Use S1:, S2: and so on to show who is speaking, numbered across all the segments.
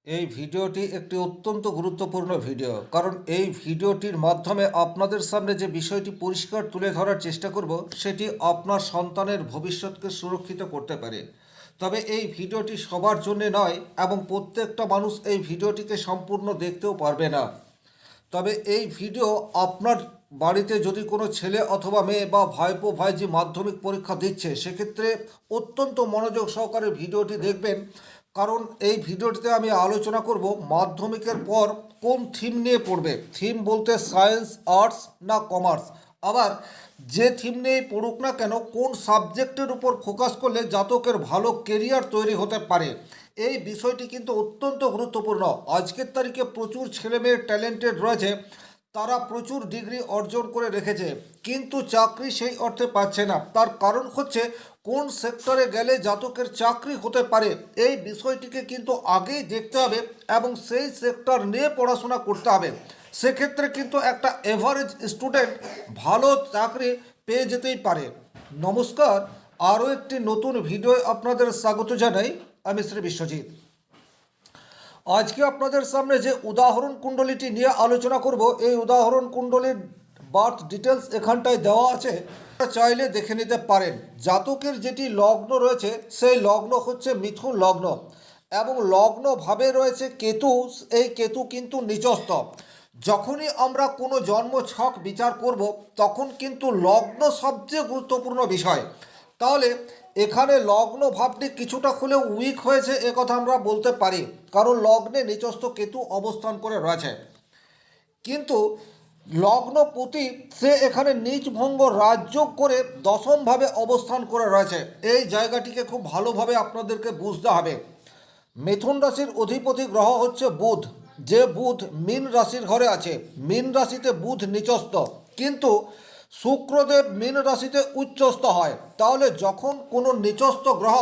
S1: এই ভিডিওটি একটি অত্যন্ত গুরুত্বপূর্ণ ভিডিও, কারণ এই ভিডিওটির মাধ্যমে আপনাদের সামনে যে বিষয়টি পরিষ্কার তুলে ধরার চেষ্টা করব সেটি আপনার সন্তানের ভবিষ্যৎকে সুরক্ষিত করতে পারে। তবে এই ভিডিওটি সবার জন্য নয় এবং প্রত্যেকটা মানুষ এই ভিডিওটিকে সম্পূর্ণ দেখতেও পারবে না। তবে এই ভিডিও আপনার বাড়িতে যদি কোনো ছেলে অথবা মেয়ে বা ভাইপো ভাইজি মাধ্যমিক পরীক্ষা দিচ্ছে, সেক্ষেত্রে অত্যন্ত মনোযোগ সহকারে ভিডিওটি দেখবেন, কারণ এই ভিডিওটিতে আমি আলোচনা করব মাধ্যমিকের পর কোন থিম নিয়ে পড়বে। থিম বলতে সায়েন্স, আর্টস না কমার্স, আবার যে থিম নিয়েই পড়ুক না কেন কোন সাবজেক্টের উপর ফোকাস করলে জাতকের ভালো কেরিয়ার তৈরি হতে পারে, এই বিষয়টি কিন্তু অত্যন্ত গুরুত্বপূর্ণ। আজকের তারিখে প্রচুর ছেলেমেয়ে ট্যালেন্টেড রয়েছে, তারা প্রচুর ডিগ্রি অর্জন করে রেখেছে, কিন্তু চাকরি সেই অর্থে পাচ্ছে না। তার কারণ হচ্ছে কোন সেক্টরে গেলে জাতকের চাকরি হতে পারে, এই বিষয়টিকে কিন্তু আগেই দেখতে হবে এবং সেই সেক্টর নিয়ে পড়াশোনা করতে হবে। সেক্ষেত্রে কিন্তু একটা এভারেজ স্টুডেন্ট ভালো চাকরি পেয়ে যেতেই পারে। নমস্কার, আরও একটি নতুন ভিডিও আপনাদের স্বাগত জানাই। আমি শ্রী বিশ্বজিৎ। আজকে আপনাদের সামনে যে উদাহরণ কুণ্ডলীটি নিয়ে আলোচনা করব, এই উদাহরণ কুণ্ডলীর বার্থ ডিটেলস এখানটায় দেওয়া আছে, চাইলে দেখে নিতে পারেন। জাতকের যেটি লগ্ন রয়েছে সেই লগ্ন হচ্ছে মিথুন লগ্ন এবং লগ্ন ভাবে রয়েছে কেতু। এই কেতু কিন্তু নিচস্থ। যখনই আমরা কোনো জন্ম ছক বিচার করব তখন কিন্তু লগ্ন সবচেয়ে গুরুত্বপূর্ণ বিষয়। তাহলে এখানে লগ্ন ভাবটি কিছুটা হলেও উইক হয়েছে একথা আমরা বলতে পারি, কারণ লগ্নে নিচস্থ কেতু অবস্থান করে রয়েছে। কিন্তু লগ্নপতি সে এখানে নিচ ভঙ্গ রাজযোগ করে দশমভাবে অবস্থান করে রয়েছে। এই জায়গাটিকে খুব ভালোভাবে আপনাদেরকে বুঝতে হবে। মিথুন রাশির অধিপতি গ্রহ হচ্ছে বুধ, যে বুধ মীন রাশির ঘরে আছে। মীন রাশিতে বুধ নিচস্থ, কিন্তু শুক্রদেব মীন রাশিতে উচ্চস্থ হয়। তাহলে যখন কোনো নিচস্থ গ্রহ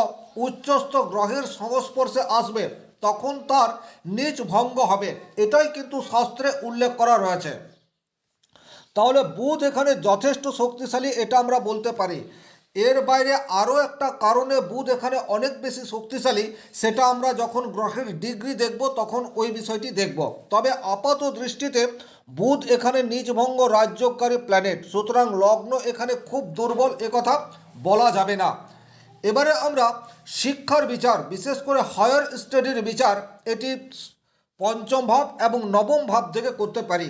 S1: উচ্চস্থ গ্রহের সংস্পর্শে আসবে তখন তার নিচ ভঙ্গ হবে, এটাই কিন্তু শাস্ত্রে উল্লেখ করা রয়েছে। তাহলে বুধ এখানে যথেষ্ট শক্তিশালী, এটা আমরা বলতে পারি। এর বাইরে আরও একটা কারণে বুধ এখানে অনেক বেশি শক্তিশালী, সেটা আমরা যখন গ্রহের ডিগ্রি দেখব তখন ওই বিষয়টি দেখব। তবে আপাত দৃষ্টিতে বুধ এখানে নিজভঙ্গ রাজ্যকারী প্ল্যানেট, সুতরাং লগ্ন এখানে খুব দুর্বল একথা বলা যাবে না। এবারে আমরা শিক্ষার বিচার, বিশেষ করে হায়ার স্টাডির বিচার, এটি পঞ্চম ভাব এবং নবম ভাব থেকে করতে পারি।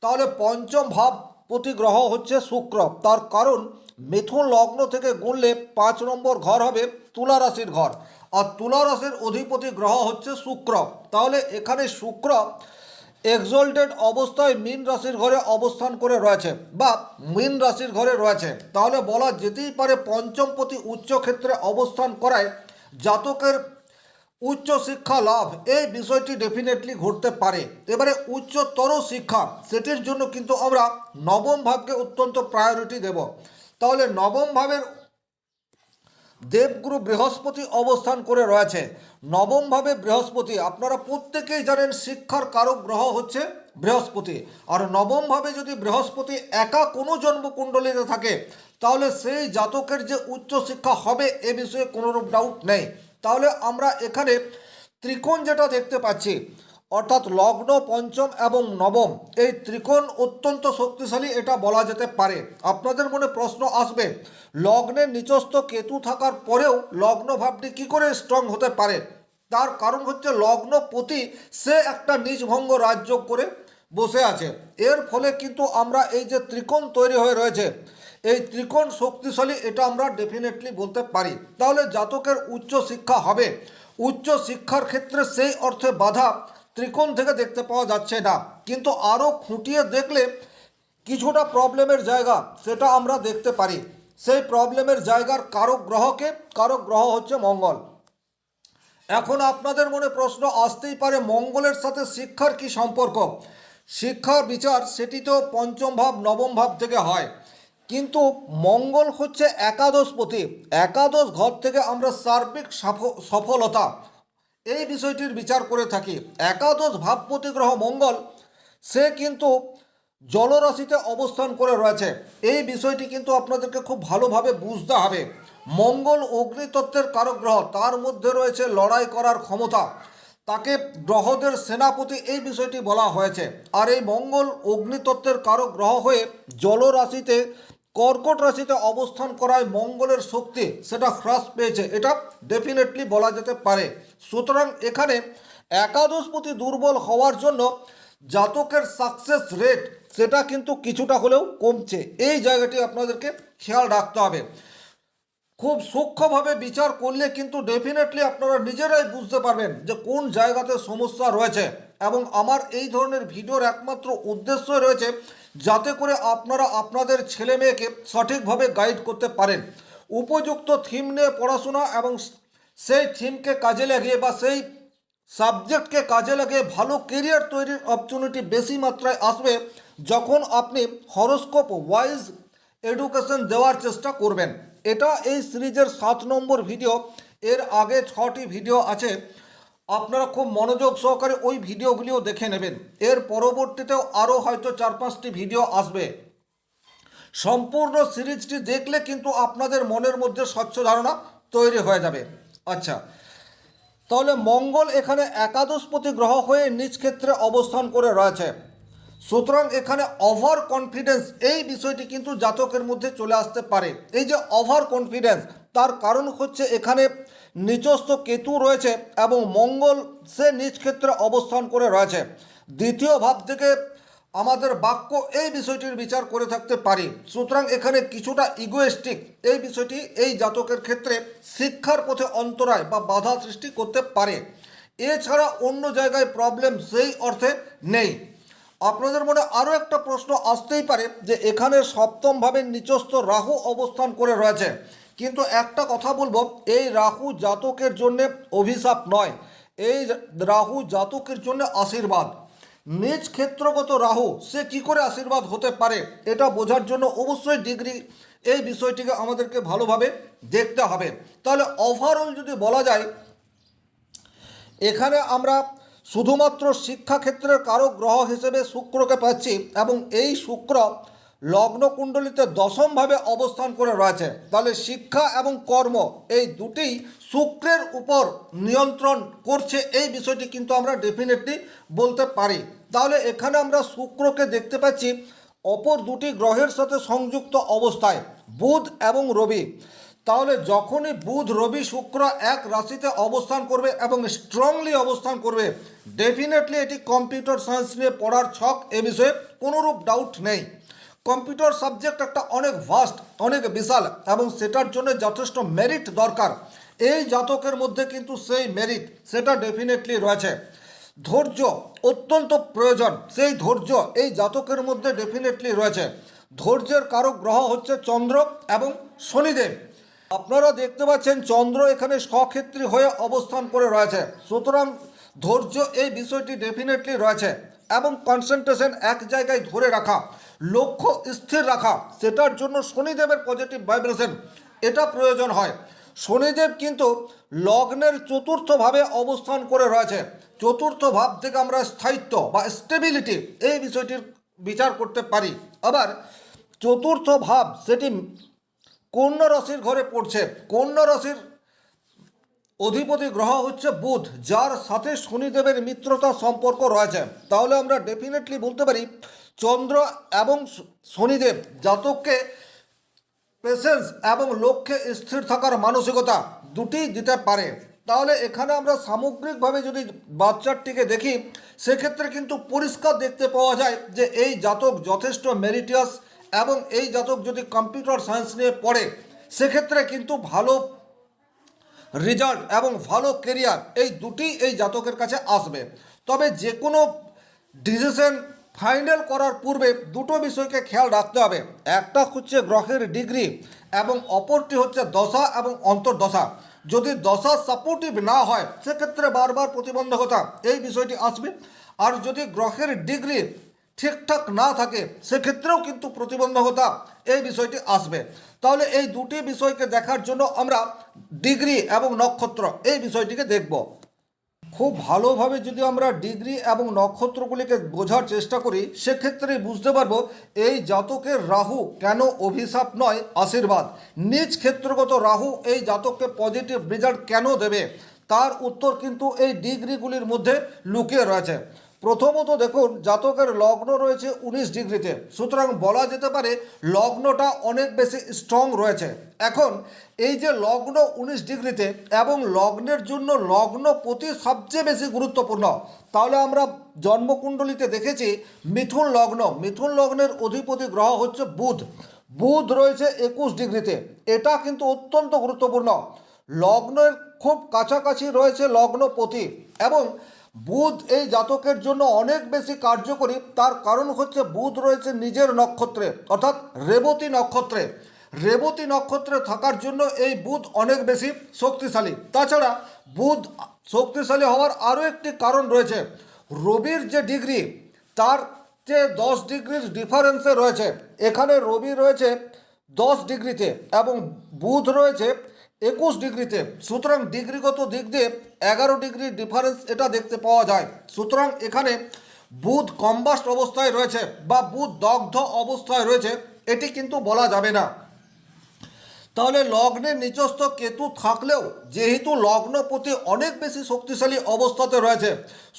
S1: তাহলে পঞ্চম ভাব প্রতি গ্রহ হচ্ছে শুক্র, তার কারণ মিথুন লগ্ন থেকে গুনলে 5 নম্বর ঘর হবে তুলা রাশির ঘর, আর তুলা রাশির অধিপতি গ্রহ হচ্ছে শুক্র। তাহলে এখানে শুক্র এক্সল্টেড অবস্থায় মীন রাশির ঘরে অবস্থান করে রয়েছে বা মীন রাশির ঘরে রয়েছে। তাহলে বলা যেতেই পারে পঞ্চমপতি উচ্চ ক্ষেত্রে অবস্থান করায় জাতকের উচ্চ শিক্ষা লাভ, এই বিষয়টি ডেফিনেটলি ঘটতে পারে। এবারে উচ্চতর শিক্ষা, সেটির জন্য কিন্তু আমরা নবম ভাবকে অত্যন্ত প্রায়োরিটি দেব। তাহলে নবম ভাবের দেবগুরু বৃহস্পতি অবস্থান করে রয়েছে। নবমভাবে বৃহস্পতি, আপনারা প্রত্যেকেই জানেন শিক্ষার কারক গ্রহ হচ্ছে বৃহস্পতি। আর নবমভাবে যদি বৃহস্পতি একা কোনো জন্মকুণ্ডলীতে থাকে তাহলে সেই জাতকের যে উচ্চশিক্ষা হবে এ বিষয়ে কোনোরূপ ডাউট নেই। তাহলে আমরা এখানে ত্রিকোণ যেটা দেখতে পাচ্ছি, অর্থাৎ লগ্ন, পঞ্চম এবং নবম, এই ত্রিকোণ অত্যন্ত শক্তিশালী এটা বলা যেতে পারে। আপনাদের মনে প্রশ্ন আসবে, লগ্নের নিচস্থ কেতু থাকার পরেও লগ্ন ভাবটি কী করে স্ট্রং হতে পারে? তার কারণ হচ্ছে লগ্নপতি সে একটা নিজভঙ্গ রাজযোগ করে বসে আছে। এর ফলে কিন্তু আমরা এই যে ত্রিকোণ তৈরি হয়ে রয়েছে, এই ত্রিকোণ শক্তিশালী, এটা আমরা ডেফিনেটলি বলতে পারি। তাহলে জাতকের উচ্চ শিক্ষা হবে, উচ্চ শিক্ষার ক্ষেত্রে সেই অর্থে বাধা ত্রিকোণ থেকে দেখতে পাওয়া যাচ্ছে না, কিন্তু আরও খুঁটিয়ে দেখলে কিছুটা প্রবলেমের জায়গা সেটা আমরা দেখতে পারি। সেই প্রবলেমের জায়গার কারক গ্রহকে, কারক গ্রহ হচ্ছে মঙ্গল। এখন আপনাদের মনে প্রশ্ন আসতেই পারে, মঙ্গলের সাথে শিক্ষার কি সম্পর্ক? শিক্ষার বিচার সেটি তো পঞ্চম ভাব নবম ভাব থেকে হয়, কিন্তু মঙ্গল হচ্ছে একাদশপতি। একাদশ ঘর থেকে আমরা সার্বিক সফলতা, এই বিষয়টির বিচার করে থাকি। একাদশ ভাবপতি গ্রহ মঙ্গল, সে কিন্তু জলরাশিতে অবস্থান করে রয়েছে। এই বিষয়টি কিন্তু আপনাদেরকে খুব ভালোভাবে বুঝতে হবে। মঙ্গল অগ্নিতত্ত্বের কারক গ্রহ, তার মধ্যে রয়েছে লড়াই করার ক্ষমতা। তাকে গ্রহদের সেনাপতি এই বিষয়টি বলা হয়েছে। আর এই মঙ্গল অগ্নিতত্ত্বের কারক গ্রহ হয়ে জলরাশিতে কর্কট রাশিতে অবস্থান করায় মঙ্গলের শক্তি সেটা হ্রাস পেয়েছে, এটা ডেফিনেটলি বলা যেতে পারে। সুতরাং এখানে একাদশপতি দুর্বল হওয়ার জন্য জাতকের সাকসেস রেট সেটা কিন্তু কিছুটা হলেও কমছে। এই জায়গাটি আপনাদেরকে খেয়াল রাখতে হবে। খুব সূক্ষ্মভাবে বিচার করলে কিন্তু ডেফিনেটলি আপনারা নিজেরাই বুঝতে পারবেন যে কোন জায়গাতে সমস্যা রয়েছে। এবং আমার এই ধরনের ভিডিওর একমাত্র উদ্দেশ্য রয়েছে যাতে করে আপনারা আপনাদের ছেলে মেয়েকে সঠিকভাবে গাইড করতে পারেন। উপযুক্ত থিম নিয়ে পড়াশোনা এবং সেই থিমকে কাজে লাগিয়ে বা সেই সাবজেক্টকে কাজে লাগিয়ে ভালো কেরিয়ার তৈরির অপরচুনিটি বেশি মাত্রায় আসবে যখন আপনি হরোস্কোপ ওয়াইজ এডুকেশন দেওয়ার চেষ্টা করবেন। এটা এই সিরিজের 7 নম্বর ভিডিও। এর আগে 6টি ভিডিও আছে, আপনারা খুব মনোযোগ সহকারে ওই ভিডিওগুলিও দেখে নেবেন। এর পরবর্তীতেও আরও হয়তো 4-5টি ভিডিও আসবে। সম্পূর্ণ সিরিজটি দেখলে কিন্তু আপনাদের মনের মধ্যে স্বচ্ছ ধারণা তৈরি হয়ে যাবে। আচ্ছা, তাহলে মঙ্গল এখানে একাদশপতি গ্রহ হয়ে নিজ ক্ষেত্রে অবস্থান করে রয়েছে। সুতরাং এখানে ওভার কনফিডেন্স এই বিষয়টি কিন্তু জাতকের মধ্যে চলে আসতে পারে। এই যে ওভার কনফিডেন্স, তার কারণ হচ্ছে এখানে নিচস্থ কেতু রয়েছে এবং মঙ্গল সে নিজ ক্ষেত্রে অবস্থান করে রয়েছে। দ্বিতীয় ভাব থেকে আমাদের বাক্য এই বিষয়টির বিচার করে থাকতে পারি। সুতরাং এখানে কিছুটা ইগোয়েস্টিক এই বিষয়টি এই জাতকের ক্ষেত্রে শিক্ষার পথে অন্তরায় বা বাধা সৃষ্টি করতে পারে। এছাড়া অন্য জায়গায় প্রবলেম সেই অর্থে নেই। আপনাদের মনে আরও একটা প্রশ্ন আসতেই পারে যে এখানে সপ্তমভাবে নিচস্থ রাহু অবস্থান করে রয়েছে, কিন্তু একটা কথা বলবো, এই রাহু জাতকের জন্য অভিশাপ নয়, এই রাহু জাতকের জন্য আশীর্বাদ। নিজ ক্ষেত্রগত রাহু সে কি করে আশীর্বাদ হতে পারে এটা বোঝার জন্য অবশ্যই ডিগ্রি এই বিষয়টিকে আমাদেরকে ভালোভাবে দেখতে হবে। তাহলে ওভারঅল যদি বলা যায়, এখানে আমরা শুধুমাত্র শিক্ষাক্ষেত্রের কারক গ্রহ হিসেবে শুক্রকে পাচ্ছি এবং এই শুক্র লগ্নকুণ্ডলিতে দশমভাবে অবস্থান করে রয়েছে। তাহলে শিক্ষা এবং কর্ম এই দুটিই শুক্রের উপর নিয়ন্ত্রণ করছে, এই বিষয়টি কিন্তু আমরা ডেফিনেটলি বলতে পারি। তাহলে এখানে আমরা শুক্রকে দেখতে পাচ্ছি অপর দুটি গ্রহের সাথে সংযুক্ত অবস্থায়, বুধ এবং রবি। তাহলে যখনই বুধ রবি শুক্র এক রাশিতে অবস্থান করবে এবং স্ট্রংলি অবস্থান করবে, ডেফিনেটলি এটি কম্পিউটার সায়েন্স নিয়ে পড়ার ছক, এ বিষয়ে কোনোরূপ ডাউট নেই। কম্পিউটার সাবজেক্ট একটা অনেক ভাস্ট, অনেক বিশাল এবং সেটার জন্য যথেষ্ট মেরিট দরকার। এই জাতকের মধ্যে কিন্তু সেই মেরিট সেটা ডেফিনেটলি রয়েছে। ধৈর্য অত্যন্ত প্রয়োজন, সেই ধৈর্য এই জাতকের মধ্যে ডেফিনেটলি রয়েছে। ধৈর্যের কারক গ্রহ হচ্ছে চন্দ্র এবং শনিদেব। আপনারা দেখতে পাচ্ছেন চন্দ্র এখানে স্বক্ষেত্রী হয়ে অবস্থান করে রয়েছে। সুতরাং ধৈর্য এই বিষয়টি ডেফিনেটলি রয়েছে এবং কনসেন্ট্রেশন এক জায়গায় ধরে রাখা, লক্ষ্য স্থির রাখা, সেটার জন্য শনিদেবের পজিটিভ ভাইব্রেশন এটা প্রয়োজন হয়। শনিদেব কিন্তু লগ্নের চতুর্থভাবে অবস্থান করে রয়েছে। চতুর্থ ভাব থেকে আমরা স্থায়িত্ব বা স্টেবিলিটি এই বিষয়টির বিচার করতে পারি। আবার চতুর্থ ভাব সেটি কন্যা রাশির ঘরে পড়ছে। কন্যা রাশির অধিপতি গ্রহ হচ্ছে বুধ, যার সাথে শনিদেবের মিত্রতা সম্পর্ক রয়েছে। তাহলে আমরা ডেফিনেটলি বলতে পারি চন্দ্র এবং শনিদেব জাতককে পেশেন্স এবং লক্ষ্যে স্থির থাকার মানসিকতা দুটি দিতে পারে। তাহলে এখানে আমরা সামগ্রিকভাবে যদি বাচ্চাটিকে দেখি, সেক্ষেত্রে কিন্তু পরিষ্কার দেখতে পাওয়া যায় যে এই জাতক যথেষ্ট মেরিটিয়াস এবং এই জাতক যদি কম্পিউটার সায়েন্স নিয়ে পড়ে সেক্ষেত্রে কিন্তু ভালো রেজাল্ট এবং ভালো কেরিয়ার এই দুটি এই জাতকের কাছে আসবে। তবে যে কোনো ডিসিশন ফাইনাল করার পূর্বে দুটো বিষয়কে খেয়াল রাখতে হবে। একটা হচ্ছে গ্রহের ডিগ্রি এবং অপরটি হচ্ছে দশা এবং অন্তর্দশা। যদি দশা সাপোর্টিভ না হয় সেক্ষেত্রে বারবার প্রতিবন্ধকতা এই বিষয়টি আসবে। আর যদি গ্রহের ডিগ্রি ঠিকঠাক না থাকে সেক্ষেত্রেও কিন্তু প্রতিবন্ধকতা এই বিষয়টি আসবে। তাহলে এই দুটি বিষয়কে দেখার জন্য আমরা ডিগ্রি এবং নক্ষত্র এই বিষয়টিকে দেখব। খুব ভালোভাবে যদি আমরা ডিগ্রি এবং নক্ষত্রগুলিকে বোঝার চেষ্টা করি সেক্ষেত্রে বুঝতে পারবো এই জাতকের রাহু কেন অভিশাপ নয় আশীর্বাদ। নিজ ক্ষেত্রগত রাহু এই জাতককে পজিটিভ রেজাল্ট কেন দেবে, তার উত্তর কিন্তু এই ডিগ্রিগুলির মধ্যে লুকিয়ে রয়েছে। প্রথমত দেখুন, জাতকের লগ্ন রয়েছে 19 ডিগ্রিতে, সুতরাং বলা যেতে পারে লগ্নটা অনেক বেশি স্ট্রং রয়েছে। এখন এই যে লগ্ন 19 ডিগ্রিতে এবং লগ্নের জন্য লগ্নপতি সবচেয়ে বেশি গুরুত্বপূর্ণ, তাহলে আমরা জন্মকুণ্ডলিতে দেখেছি মিথুন লগ্ন, মিথুন লগ্নের অধিপতি গ্রহ হচ্ছে বুধ, বুধ রয়েছে 21 ডিগ্রিতে, এটা কিন্তু অত্যন্ত গুরুত্বপূর্ণ। লগ্নের খুব কাছাকাছি রয়েছে লগ্নপতি এবং বুধ এই জাতকের জন্য অনেক বেশি কার্যকরী। তার কারণ হচ্ছে বুধ রয়েছে নিজের নক্ষত্রে অর্থাৎ রেবতী নক্ষত্রে, রেবতী নক্ষত্রে থাকার জন্য এই বুধ অনেক বেশি শক্তিশালী। তাছাড়া বুধ শক্তিশালী হওয়ার আরও একটি কারণ রয়েছে, রবির যে ডিগ্রি তার যে 10 ডিগ্রির ডিফারেন্সে রয়েছে, এখানে রবি রয়েছে 10 ডিগ্রিতে এবং বুধ রয়েছে 21 ডিগ্রিতে, সুতরাং ডিগ্রিগত দিক দিয়ে 11 ডিগ্রির ডিফারেন্স এটা দেখতে পাওয়া যায়। সুতরাং এখানে বুধ কম্বাস্ট অবস্থায় রয়েছে বা বুধ দগ্ধ অবস্থায় রয়েছে, এটি কিন্তু বলা যাবে না। তাহলে লগ্নে নিচস্থ কেতু থাকলেও যেহেতু লগ্নপতি অনেক বেশি শক্তিশালী অবস্থাতে রয়েছে,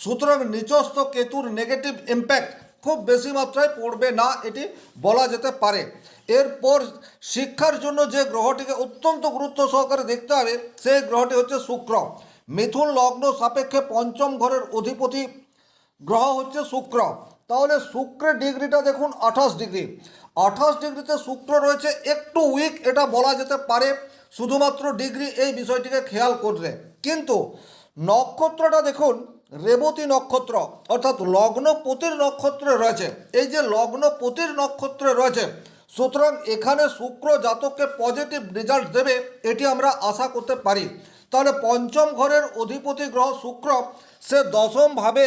S1: সুতরাং নিচস্থ কেতুর নেগেটিভ ইম্প্যাক্ট খুব বেশি মাত্রায় পড়বে না, এটি বলা যেতে পারে। এরপর শিক্ষার জন্য যে গ্রহটিকে অত্যন্ত গুরুত্ব সহকারে দেখতে হবে সেই গ্রহটি হচ্ছে শুক্র। মিথুন লগ্ন সাপেক্ষে পঞ্চম ঘরের অধিপতি গ্রহ হচ্ছে শুক্র। তাহলে শুক্রের ডিগ্রিটা দেখুন 28 ডিগ্রি, 28 ডিগ্রিতে শুক্র রয়েছে, একটু উইক এটা বলা যেতে পারে শুধুমাত্র ডিগ্রি এই বিষয়টিকে খেয়াল করলে। কিন্তু নক্ষত্রটা দেখুন রেবতী নক্ষত্র অর্থাৎ লগ্নপতির নক্ষত্রে রয়েছে, এই যে লগ্নপতির নক্ষত্রে রয়েছে, সুতরাং এখানে শুক্র জাতককে পজিটিভ রেজাল্ট দেবে, এটি আমরা আশা করতে পারি। তাহলে পঞ্চম ঘরের অধিপতি গ্রহ শুক্র সে দশমভাবে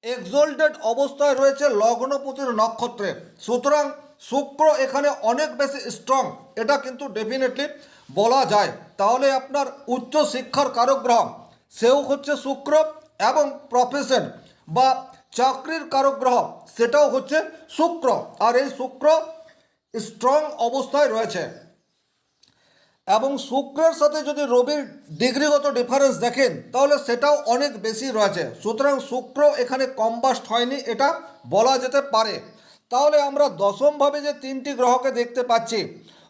S1: এক্সল্টেড অবস্থায় রয়েছে লগ্নপতির নক্ষত্রে, সুতরাং শুক্র এখানে অনেক বেশি স্ট্রং, এটা কিন্তু ডেফিনেটলি বলা যায়। তাহলে আপনার উচ্চ শিক্ষার কারক গ্রহ সেও হচ্ছে শুক্র এবং প্রফেশন বা চাকরির কারক গ্রহ সেটাও হচ্ছে শুক্র, আর এই শুক্র স্ট্রং অবস্থায় রয়েছে। এবং শুক্রের সাথে যদি রবির ডিগ্রিগত ডিফারেন্স দেখেন তাহলে সেটাও অনেক বেশি রয়েছে, সুতরাং শুক্র এখানে কম্বাস্ট হয়নি, এটা বলা যেতে পারে। তাহলে আমরা দশমভাবে যে তিনটি গ্রহকে দেখতে পাচ্ছি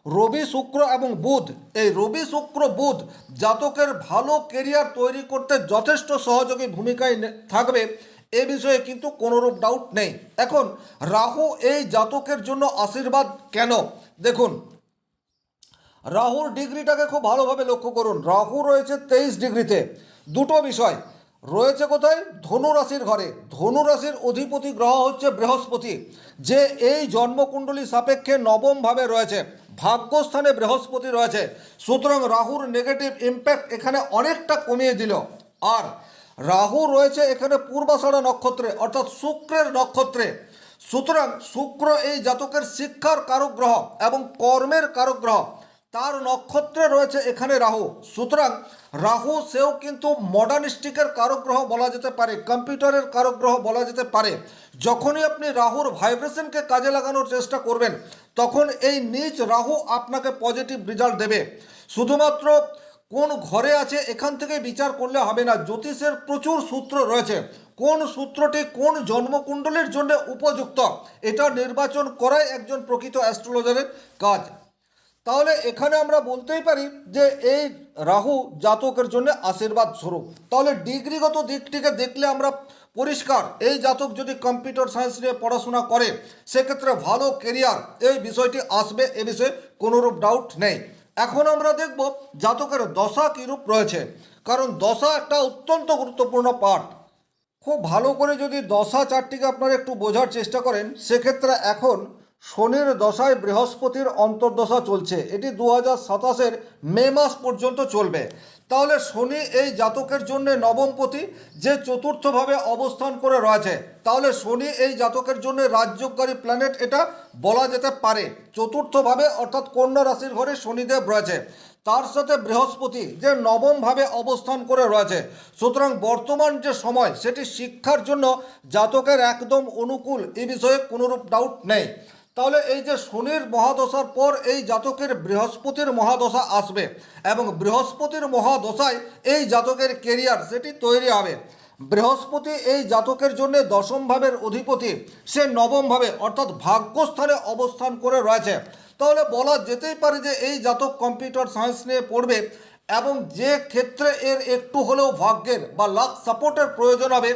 S1: রবি, শুক্র এবং বুধ, এই রবি শুক্র বুধ জাতকের ভালো কেরিয়ার তৈরি করতে যথেষ্ট সহযোগী ভূমিকায় থাকবে, এ বিষয়ে কিন্তু কোনোরূপ ডাউট নেই। এখন রাহু এই জাতকের জন্য আশীর্বাদ কেন, দেখুন রাহুর ডিগ্রিটাকে খুব ভালোভাবে লক্ষ্য করুন। রাহু রয়েছে 23 ডিগ্রিতে, দুটো বিষয় রয়েছে কোথায়, ধনু রাশির ঘরে, ধনু রাশির অধিপতি গ্রহ হচ্ছে বৃহস্পতি, যে এই জন্মকুণ্ডলী সাপেক্ষে নবমভাবে রয়েছে, ভাগ্যস্থানে বৃহস্পতি রয়েছে, সুতরাং রাহুর নেগেটিভ ইম্প্যাক্ট এখানে অনেকটা কমিয়ে দিল। আর রাহু রয়েছে এখানে পূর্বাষাঢ়া নক্ষত্রে অর্থাৎ শুক্রের নক্ষত্রে, সুতরাং শুক্র এই জাতকের শিক্ষার কারক গ্রহ এবং কর্মের কারক গ্রহ, তার নক্ষত্রে রয়েছে এখানে রাহু, সুতরাং রাহু সেও কিন্তু মডার্নিস্টিকের কারক গ্রহ বলা যেতে পারে, কম্পিউটারের কারক গ্রহ বলা যেতে পারে। যখনই আপনি রাহুর ভাইব্রেশনকে কাজে লাগানোর চেষ্টা করবেন তখন এই নিচ রাহু আপনাকে পজিটিভ রেজাল্ট দেবে। শুধুমাত্র কোন ঘরে আছে এখান থেকে বিচার করলে হবে না, জ্যোতিষের প্রচুর সূত্র রয়েছে, কোন সূত্রটি কোন জন্মকুণ্ডলীর জন্য উপযুক্ত এটা নির্বাচন করাই একজন প্রকৃত অ্যাস্ট্রোলজারের কাজ। তাহলে এখানে আমরা বলতেই পারি যে এই রাহু জাতকের জন্য আশীর্বাদ স্বরূপ। তাহলে ডিগ্রিগত দিকটিকে দেখলে আমরা পরিষ্কার, এই জাতক যদি কম্পিউটার সায়েন্স নিয়ে পড়াশোনা করে সেক্ষেত্রে ভালো কেরিয়ার এই বিষয়টি আসবে, এ বিষয়ে কোনোরূপ ডাউট নেই। এখন আমরা দেখব জাতকের দশা কীরূপ রয়েছে, কারণ দশা একটা অত্যন্ত গুরুত্বপূর্ণ পার্ট। খুব ভালো করে যদি দশা চারটিকে আপনারা একটু বোঝার চেষ্টা করেন সেক্ষেত্রে এখন শনির দশায় বৃহস্পতির অন্তর্দশা চলছে, এটি 2027-এর মে মাস পর্যন্ত চলবে। তাহলে শনি এই জাতকের জন্য নবমপতি যে চতুর্থভাবে অবস্থান করে রয়েছে, তাহলে শনি এই জাতকের জন্য রাজযোগকারী প্ল্যানেট এটা বলা যেতে পারে, চতুর্থভাবে অর্থাৎ কন্যা রাশির ঘরে শনিদেব রয়েছে, তার সাথে বৃহস্পতি যে নবমভাবে অবস্থান করে রয়েছে, সুতরাং বর্তমান যে সময় সেটি শিক্ষার জন্য জাতকের একদম অনুকূল, এ বিষয়ে কোনোরূপ ডাউট নেই। তাহলে এই যে শনির মহাদশার পর এই জাতকের বৃহস্পতির মহাদশা আসবে এবং বৃহস্পতির মহাদশায় এই জাতকের কেরিয়ার সেটি তৈরি হবে। বৃহস্পতি এই জাতকের জন্য দশম ভাবের অধিপতি, সে নবম ভাবে অর্থাৎ ভাগ্যস্থানে অবস্থান করে রয়েছে। তাহলে বলা যেতেই পারে যে এই জাতক কম্পিউটার সায়েন্স নিয়ে পড়বে এবং যে ক্ষেত্রে এর একটু হলেও ভাগ্যের বা লাক সাপোর্টের প্রয়োজন হবে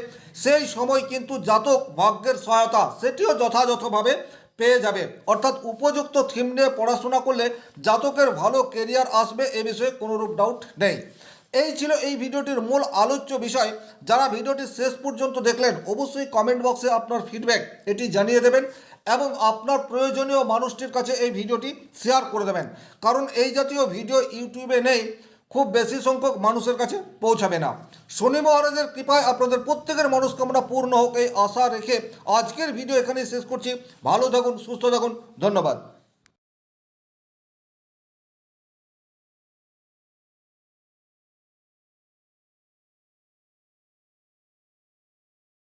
S1: সেই সময় কিন্তু জাতক ভাগ্যের সহায়তা সেটিও যথাযথভাবে পেয়ে যাবে। অর্থাৎ উপযুক্ত থিম নিয়ে পড়াশোনা করলে জাতকের ভালো কেরিয়ার আসবে, এ বিষয়ে কোনোরূপ ডাউট নেই। এই ছিল এই ভিডিওটির মূল আলোচ্য বিষয়। যারা ভিডিওটি শেষ পর্যন্ত দেখলেন অবশ্যই কমেন্ট বক্সে আপনার ফিডব্যাক এটি জানিয়ে দেবেন এবং আপনার প্রয়োজনীয় মানুষটির কাছে এই ভিডিওটি শেয়ার করে দেবেন, কারণ এই জাতীয় ভিডিও ইউটিউবে নেই, খুব বেশি সংখ্যক মানুষের কাছে পৌঁছাবে না। শনি মহারাজের কৃপায় আপনাদের প্রত্যেকের মনস্কামনা পূর্ণ হোক এই আশা রেখে আজকের ভিডিও এখানেই শেষ করছি। ভালো থাকুন, সুস্থ থাকুন, ধন্যবাদ।